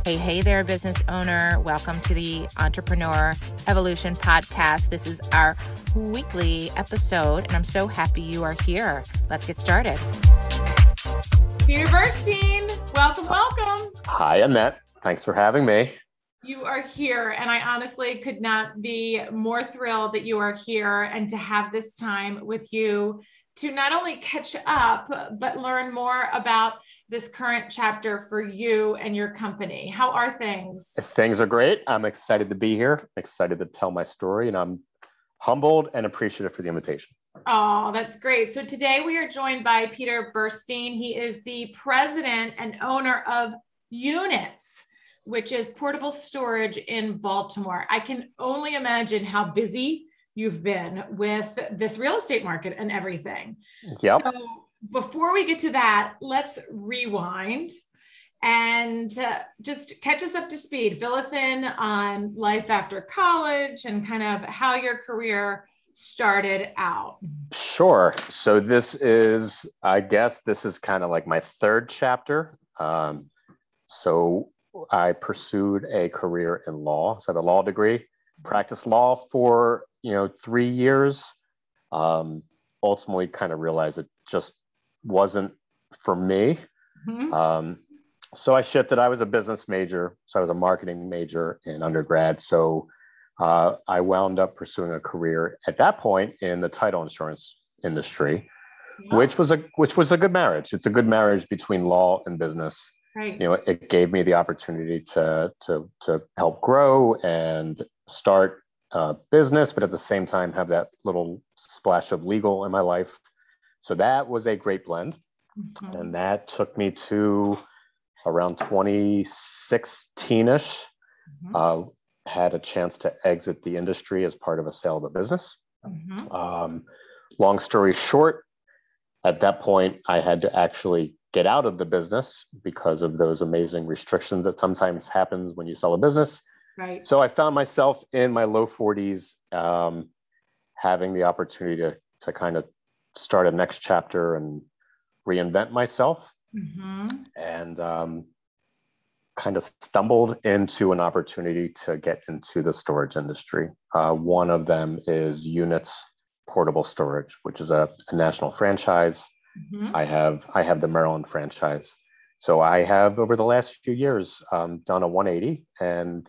Hey there, business owner. Welcome to the Entrepreneur Evolution Podcast. This is our weekly episode, and I'm so happy you are here. Let's get started. Peter Burstein, welcome. Hi, Annette. Thanks for having me. You are here, and I honestly could not be more thrilled that you are here and to have this time with you to not only catch up, but learn more about this current chapter for you and your company. How are things? Things are great. I'm excited to be here. I'm excited to tell my story, and I'm humbled and appreciative for the invitation. Oh, that's great. So today we are joined by Peter Burstein. He is the president and owner of Units, which is portable storage in Baltimore. I can only imagine how busy you've been with this real estate market and everything. Yep. So before we get to that, let's rewind and just catch us up to speed. Fill us in on life after college and kind of how your career started out. Sure. So this is kind of like my third chapter. So I pursued a career in law. So I have a law degree, practiced law for 3 years. Ultimately kind of realized it just wasn't for me. Mm-hmm. So I shifted. I was a business major. So I was a marketing major in undergrad. So I wound up pursuing a career at that point in the title insurance industry, which was a good marriage. It's a good marriage between law and business. Right. It gave me the opportunity to help grow and start business, but at the same time have that little splash of legal in my life. So that was a great blend. Mm-hmm. And that took me to around 2016-ish. Mm-hmm. Had a chance to exit the industry as part of a sale of a business. Mm-hmm. Long story short, at that point, I had to actually get out of the business because of those amazing restrictions that sometimes happens when you sell a business. Right. So I found myself in my low 40s, having the opportunity to kind of start a next chapter and reinvent myself. Mm-hmm. And kind of stumbled into an opportunity to get into the storage industry. One of them is Units Portable Storage, which is a national franchise. Mm-hmm. I have the Maryland franchise. So I have, over the last few years, done a 180 and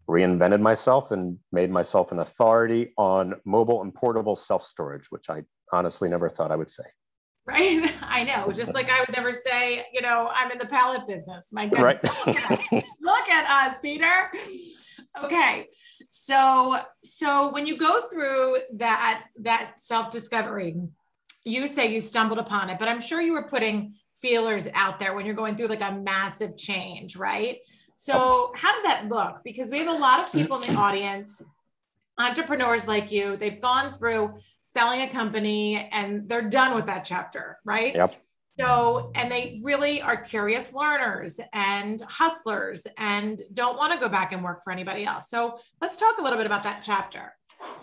reinvented myself and made myself an authority on mobile and portable self-storage, which I honestly never thought I would say. Right. I know. Just like I would never say, I'm in the pallet business. My goodness. Right. Look at us, Peter. Okay. So when you go through that self-discovery, you say you stumbled upon it, but I'm sure you were putting feelers out there when you're going through like a massive change, right? So how did that look? Because we have a lot of people in the audience, entrepreneurs like you, they've gone through selling a company and they're done with that chapter, right? Yep. So, and they really are curious learners and hustlers and don't want to go back and work for anybody else. So let's talk a little bit about that chapter.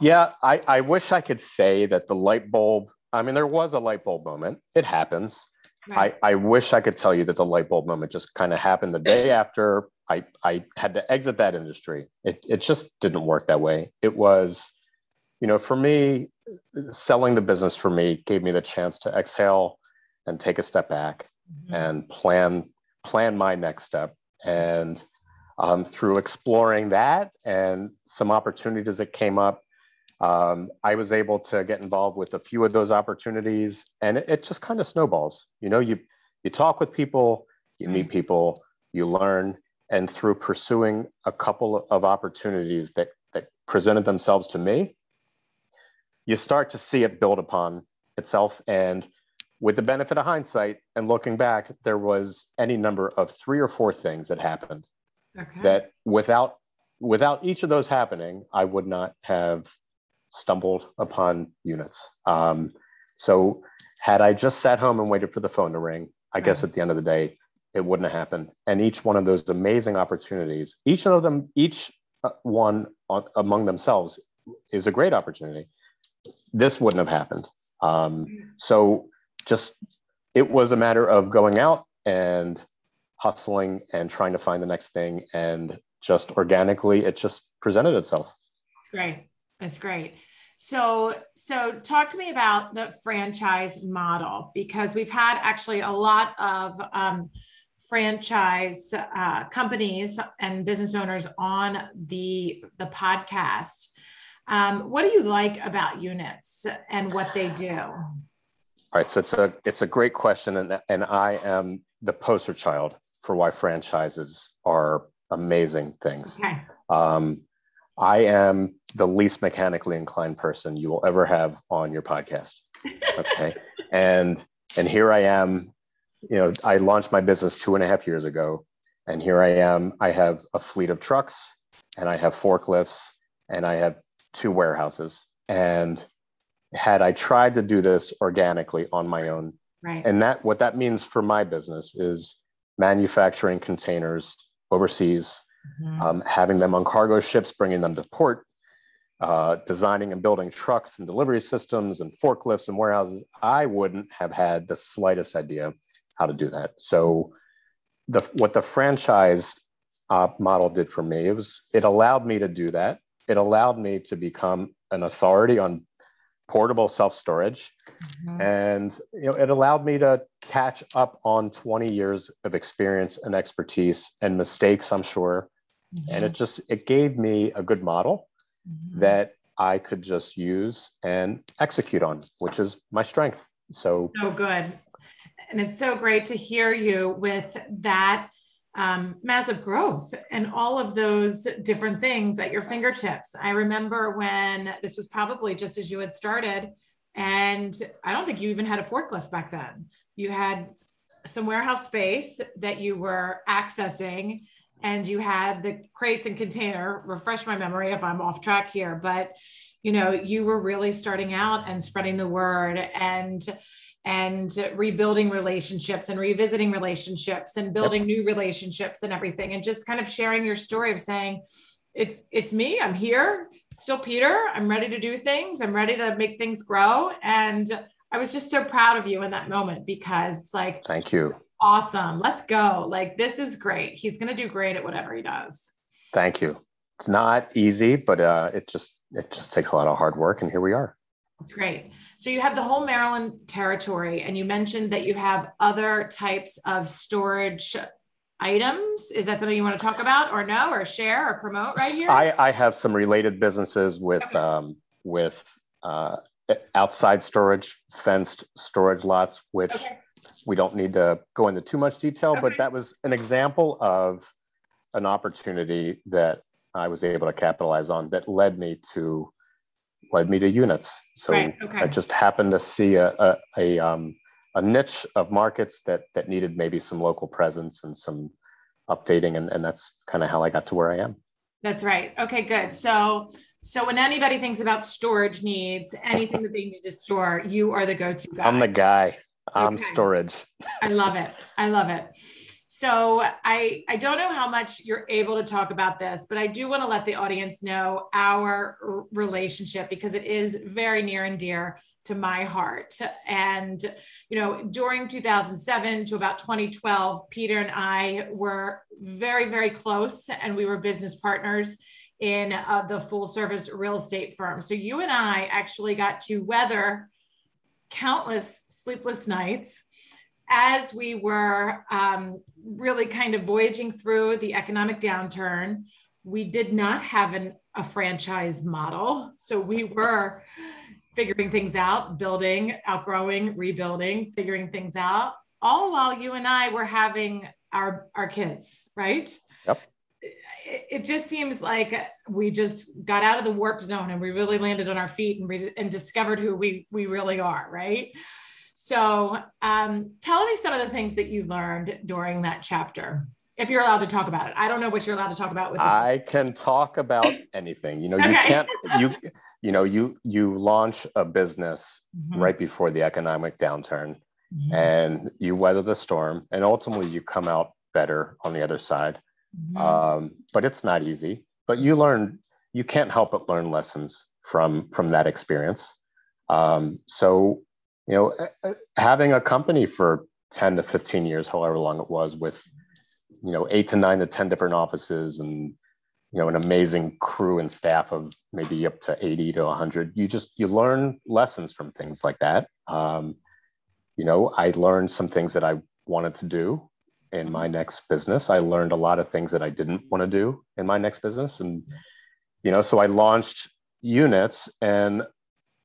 Yeah, I wish I could say that the light bulb, there was a light bulb moment. It happens. Right. I wish I could tell you that the light bulb moment just kind of happened the day after I had to exit that industry. It just didn't work that way. It was, for me, selling the business for me gave me the chance to exhale and take a step back. Mm-hmm. And plan my next step. And through exploring that and some opportunities that came up, I was able to get involved with a few of those opportunities, and it just kind of snowballs. You talk with people, you meet people, you learn, and through pursuing a couple of opportunities that presented themselves to me, you start to see it build upon itself. And with the benefit of hindsight and looking back, there was any number of 3 or 4 things that happened that without each of those happening, I would not have stumbled upon Units. So had I just sat home and waited for the phone to ring, I guess at the end of the day, it wouldn't have happened. And each one of those amazing opportunities, each one among themselves is a great opportunity. This wouldn't have happened. So just, it was a matter of going out and hustling and trying to find the next thing. And just organically, it just presented itself. It's great. That's great. So talk to me about the franchise model, because we've had actually a lot of franchise companies and business owners on the podcast. What do you like about units and what they do? All right, so it's a great question, and I am the poster child for why franchises are amazing things. Okay. I am the least mechanically inclined person you will ever have on your podcast. Okay. and here I am, I launched my business 2.5 years ago, and here I am. I have a fleet of trucks, and I have forklifts, and I have 2 warehouses. And had I tried to do this organically on my own, right. And what that means for my business is manufacturing containers overseas, having them on cargo ships, bringing them to port, designing and building trucks and delivery systems and forklifts and warehouses. I wouldn't have had the slightest idea how to do that. So what the franchise model did for me, it allowed me to do that. It allowed me to become an authority on portable self-storage. And it allowed me to catch up on 20 years of experience and expertise and mistakes, I'm sure. And it gave me a good model that I could just use and execute on, which is my strength. So good. And it's so great to hear you with that massive growth and all of those different things at your fingertips. I remember when this was probably just as you had started, and I don't think you even had a forklift back then. You had some warehouse space that you were accessing, and you had the crates and container. Refresh my memory if I'm off track here, but you were really starting out and spreading the word and rebuilding relationships and revisiting relationships and building new relationships and everything, and just kind of sharing your story of saying, it's me, I'm here, it's still Peter, I'm ready to do things, I'm ready to make things grow. And I was just so proud of you in that moment, because it's like, thank you. Awesome. Let's go. Like, this is great. He's going to do great at whatever he does. Thank you. It's not easy, but it just takes a lot of hard work, and here we are. That's great. So you have the whole Maryland territory, and you mentioned that you have other types of storage items. Is that something you want to talk about, or no, or share or promote right here? I have some related businesses with outside storage, fenced storage lots, which we don't need to go into too much detail, but that was an example of an opportunity that I was able to capitalize on that led me to units. So I just happened to see a niche of markets that needed maybe some local presence and some updating, and that's kind of how I got to where I am. That's right. Okay, good. So when anybody thinks about storage needs, anything that they need to store, you are the go-to guy. I'm the guy. I'm storage. I love it. I love it. So I don't know how much you're able to talk about this, but I do want to let the audience know our relationship, because it is very near and dear to my heart. And, during 2007 to about 2012, Peter and I were very, very close, and we were business partners in the full service real estate firm. So you and I actually got to weather countless sleepless nights as we were really kind of voyaging through the economic downturn. We did not have a franchise model. So we were figuring things out, building, outgrowing, rebuilding, figuring things out, all while you and I were having our kids, right? Yep. It just seems like we just got out of the warp zone and we really landed on our feet and discovered who we really are, right? So tell me some of the things that you learned during that chapter, if you're allowed to talk about it. I don't know what you're allowed to talk about with this. I can talk about anything. You launch a business right before the economic downturn, and you weather the storm, and ultimately you come out better on the other side. But it's not easy, but you can't help but learn lessons from that experience. So having a company for 10 to 15 years, however long it was, with 8 to 9 to 10 different offices, and an amazing crew and staff of maybe up to 80 to 100. You learn lessons from things like that. I learned some things that I wanted to do in my next business. I learned a lot of things that I didn't want to do in my next business. And, so I launched Units, and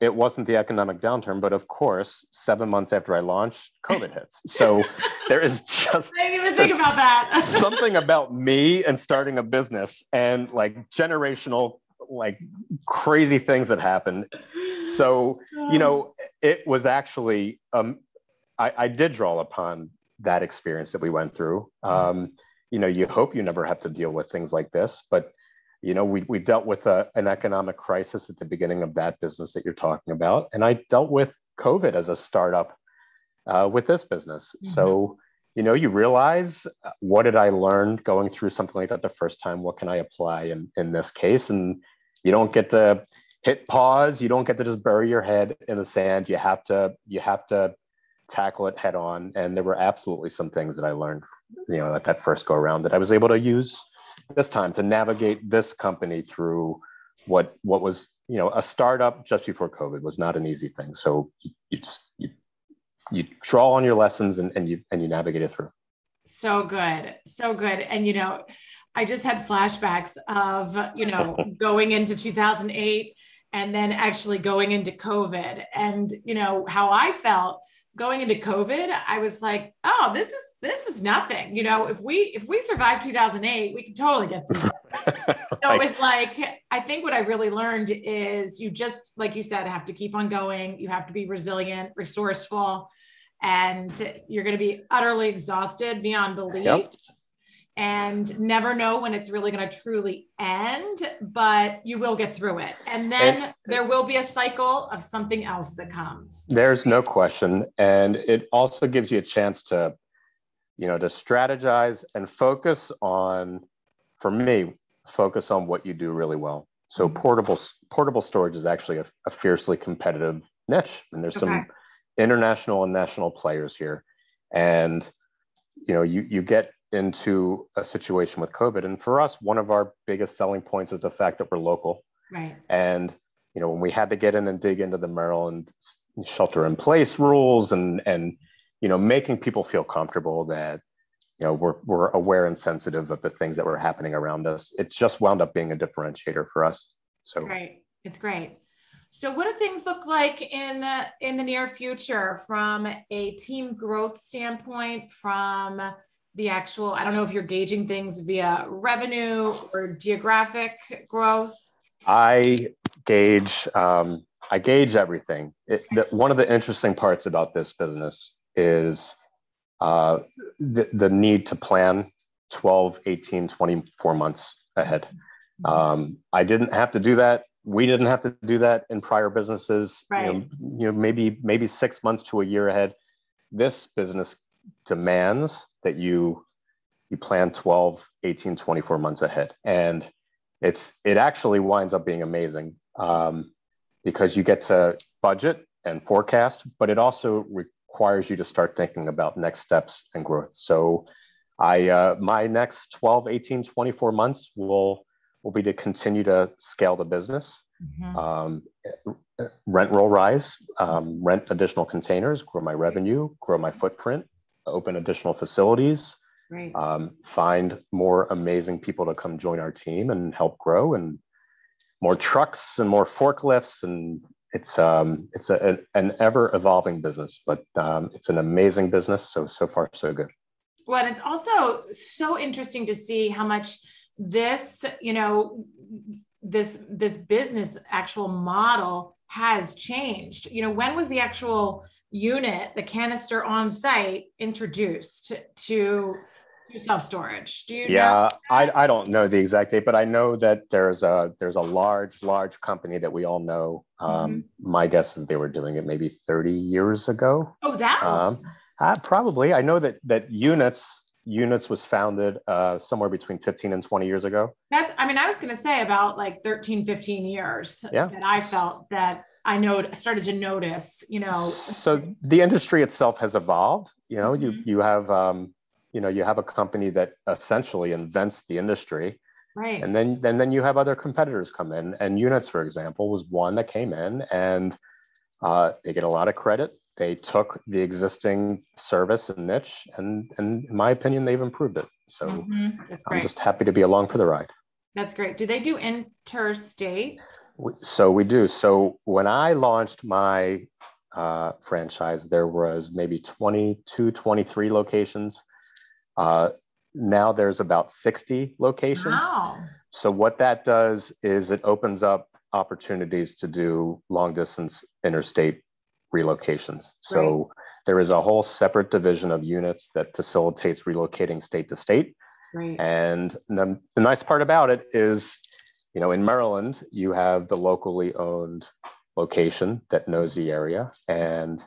it wasn't the economic downturn, but of course, 7 months after I launched, COVID hits. So there is just I didn't even think about that. something about me and starting a business and like generational, like crazy things that happened. So, it was actually, I did draw upon that experience that we went through. You hope you never have to deal with things like this, but we dealt with an economic crisis at the beginning of that business that you're talking about. And I dealt with COVID as a startup with this business. Mm-hmm. So, you realize, what did I learn going through something like that the first time? What can I apply in this case? And you don't get to hit pause. You don't get to just bury your head in the sand. You have to tackle it head on. And there were absolutely some things that I learned, at that first go around that I was able to use this time to navigate this company through what was, a startup just before COVID was not an easy thing. So you draw on your lessons and you navigate it through. So good. So good. And, I just had flashbacks of, going into 2008 and then actually going into COVID, and, how I felt going into COVID. I was like, oh, this is nothing. If we survived 2008, we can totally get through it. So it was like, I think what I really learned is you just, like you said, have to keep on going. You have to be resilient, resourceful, and you're going to be utterly exhausted beyond belief. Yep. And never know when it's really going to truly end, but you will get through it. And then there will be a cycle of something else that comes. There's no question. And it also gives you a chance to, to strategize and focus on what you do really well. So portable storage is actually a fiercely competitive niche. And there's some international and national players here. And, you get into a situation with COVID. And for us, one of our biggest selling points is the fact that we're local. Right. And, when we had to get in and dig into the Maryland shelter in place rules and making people feel comfortable that, we're aware and sensitive of the things that were happening around us, it just wound up being a differentiator for us. So It's great. So what do things look like in the near future from a team growth standpoint, from the actual, I don't know if you're gauging things via revenue or geographic growth? I gauge everything. One of the interesting parts about this business is the need to plan 12, 18, 24 months ahead. I didn't have to do that. We didn't have to do that in prior businesses. Right. Maybe 6 months to a year ahead. This business demands that you plan 12, 18, 24 months ahead. And it actually winds up being amazing because you get to budget and forecast, but it also requires you to start thinking about next steps and growth. So my next 12, 18, 24 months will be to continue to scale the business, rent roll rise, rent additional containers, grow my revenue, grow my footprint, open additional facilities, find more amazing people to come join our team and help grow, and more trucks and more forklifts. And it's an ever evolving business, but it's an amazing business. So far, so good. Well, it's also so interesting to see how much this, this business actual model has changed. When was the actual unit, the canister on site, introduced to self-storage? Do you know? I don't know the exact date, but I know that there's a large company that we all know. My guess is they were doing it maybe 30 years ago. Oh, that probably. I know that Units was founded somewhere between 15 and 20 years ago. I was going to say about like 13, 15 years that I felt that I started to notice, So the industry itself has evolved. You have, you have a company that essentially invents the industry. Right. And then you have other competitors come in, and Units, for example, was one that came in, and they get a lot of credit. They took the existing service and niche, and in my opinion, they've improved it. So That's I'm great. just happy to be along for the ride. That's great. Do they do interstate? So we do. So when I launched my franchise, there was maybe 22, 23 locations. Now there's about 60 locations. Wow. So what that does is it opens up opportunities to do long distance interstate relocations. So there is a whole separate division of Units that facilitates relocating state to state. Right. And the nice part about it is, in Maryland, you have the locally owned location that knows the area. And,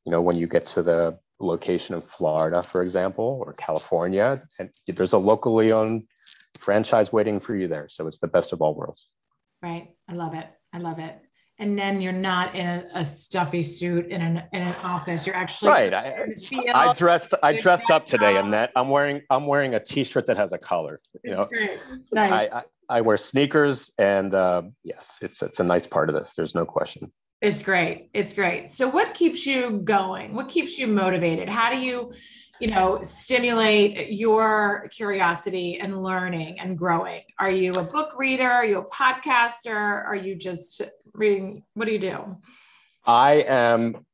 when you get to the location in Florida, for example, or California, and there's a locally owned franchise waiting for you there. So it's the best of all worlds. Right. I love it. I love it. And then you're not in a stuffy suit in an office. You're actually right. I dressed up today, Annette. I'm wearing a t-shirt that has a collar. Great. Nice. I wear sneakers, and yes, it's a nice part of this. There's no question. It's great. It's great. So what keeps you going? What keeps you motivated? How do you, stimulate your curiosity and learning and growing? Are you a book reader? Are you a podcaster? Are you just reading? What do you do? I am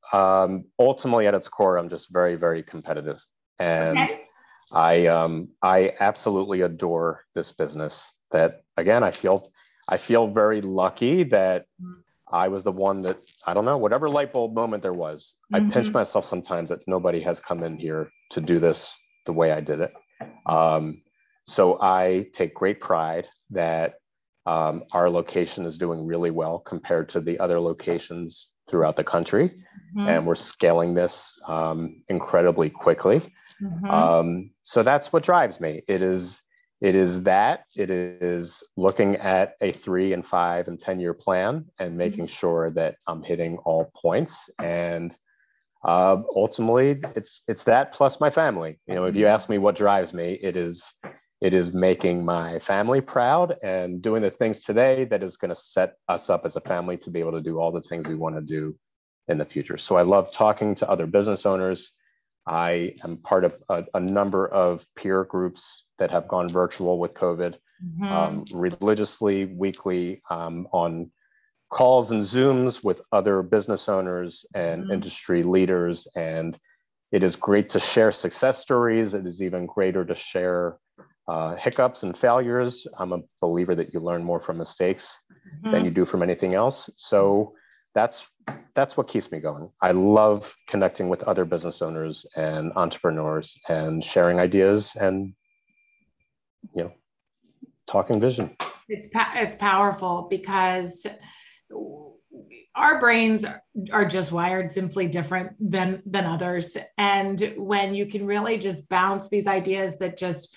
ultimately at its core, I'm just very, very competitive. And I absolutely adore this business. That, again, I feel very lucky that I was the one that, I don't know, whatever light bulb moment there was, I pinch myself sometimes that nobody has come in here to do this the way I did it. So I take great pride that our location is doing really well compared to the other locations throughout the country. And we're scaling this incredibly quickly. So that's what drives me. It is looking at a 3 and 5 and 10-year plan and making sure that I'm hitting all points. And ultimately, it's that plus my family. If you ask me what drives me, it is making my family proud and doing the things today that is going to set us up as a family to be able to do all the things we want to do in the future. So I love talking to other business owners. I am part of a number of peer groups that have gone virtual with COVID, religiously, weekly, on calls and Zooms with other business owners and industry leaders. And it is great to share success stories. It is even greater to share hiccups and failures. I'm a believer that you learn more from mistakes than you do from anything else. So that's what keeps me going. I love connecting with other business owners and entrepreneurs and sharing ideas and, talking vision. It's powerful because our brains are just wired simply different than others. And when you can really just bounce these ideas that just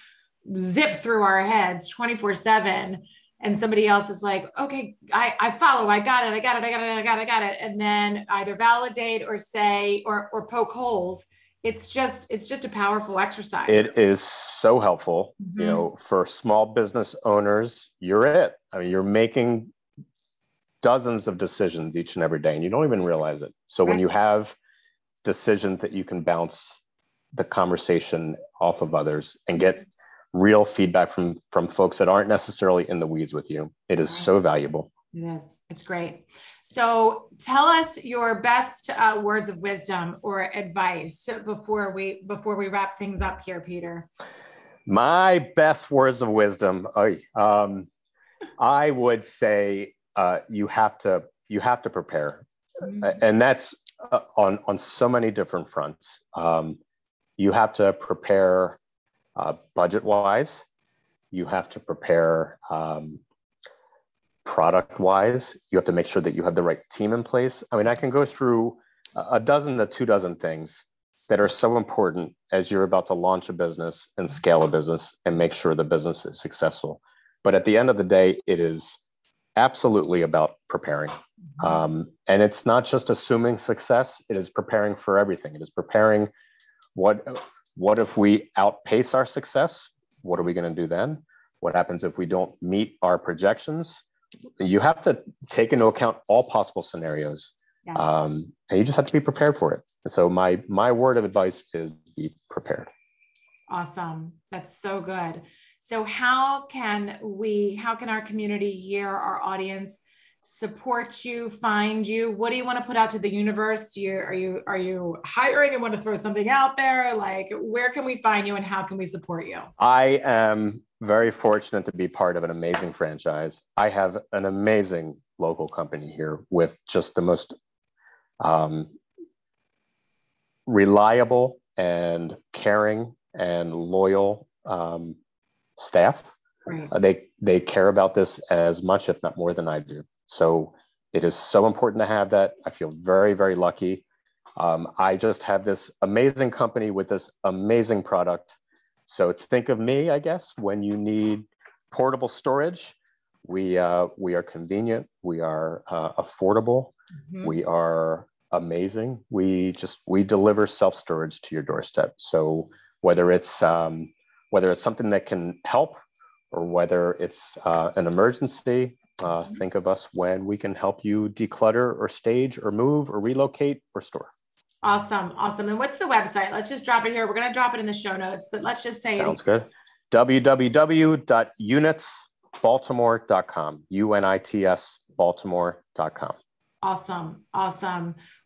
zip through our heads 24/7, and somebody else is like, okay, I follow, I got it. And then either validate or say, or poke holes. It's just a powerful exercise. It is so helpful, for small business owners. You're it. I mean, you're making dozens of decisions each and every day, and you don't even realize it. So when you have decisions that you can bounce the conversation off of others and get real feedback from folks that aren't necessarily in the weeds with you, it is so valuable. It is. It's great. So tell us your best words of wisdom or advice before we wrap things up here, Peter. My best words of wisdom, I would say you have to prepare, and that's on so many different fronts. You have to prepare budget-wise. You have to prepare product-wise. You have to make sure that you have the right team in place. I mean, I can go through a dozen to 24 things that are so important as you're about to launch a business and scale a business and make sure the business is successful. But at the end of the day, it is absolutely about preparing. And it's not just assuming success, it is preparing for everything. It is preparing what What if we outpace our success? What are we going to do then? What happens if we don't meet our projections? You have to take into account all possible scenarios. Yes. And you just have to be prepared for it. So my word of advice is be prepared. Awesome. That's so good. So how can our community here, our audience, support you, find you? What do you want to put out to the universe? Are you hiring and want to throw something out there? Like, where can we find you and how can we support you? I am very fortunate to be part of an amazing franchise. I have an amazing local company here with just the most reliable and caring and loyal staff. Right. They care about this as much, if not more than I do. So it is so important to have that. I feel very, very lucky. I just have this amazing company with this amazing product. So think of me, I guess, when you need portable storage. We are convenient. We are affordable. Mm-hmm. We are amazing. We deliver self-storage to your doorstep. So whether it's something that can help or whether it's an emergency, think of us when we can help you declutter or stage or move or relocate or store. Awesome. And what's the website? Let's just drop it here. We're going to drop it in the show notes, but let's just say Sounds good. www.unitsbaltimore.com. UNITS Baltimore.com. Awesome.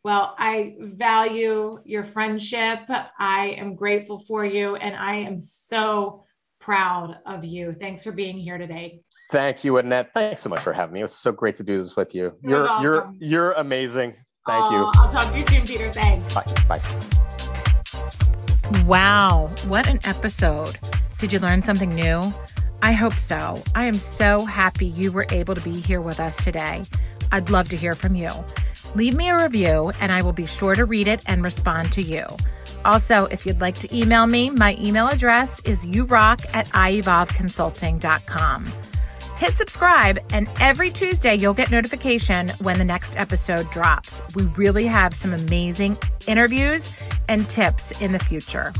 Well, I value your friendship. I am grateful for you, and I am so proud of you. Thanks for being here today. Thank you, Annette. Thanks so much for having me. It was so great to do this with you. You're amazing. Thank you. I'll talk to you soon, Peter. Thanks. Bye. Wow, what an episode. Did you learn something new? I hope so. I am so happy you were able to be here with us today. I'd love to hear from you. Leave me a review and I will be sure to read it and respond to you. Also, if you'd like to email me, my email address is yourock@iEvolveConsulting.com. Hit subscribe, and every Tuesday you'll get notification when the next episode drops. We really have some amazing interviews and tips in the future.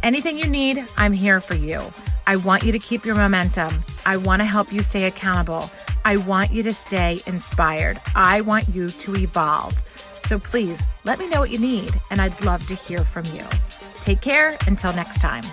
Anything you need, I'm here for you. I want you to keep your momentum. I want to help you stay accountable. I want you to stay inspired. I want you to evolve. So please let me know what you need, and I'd love to hear from you. Take care until next time.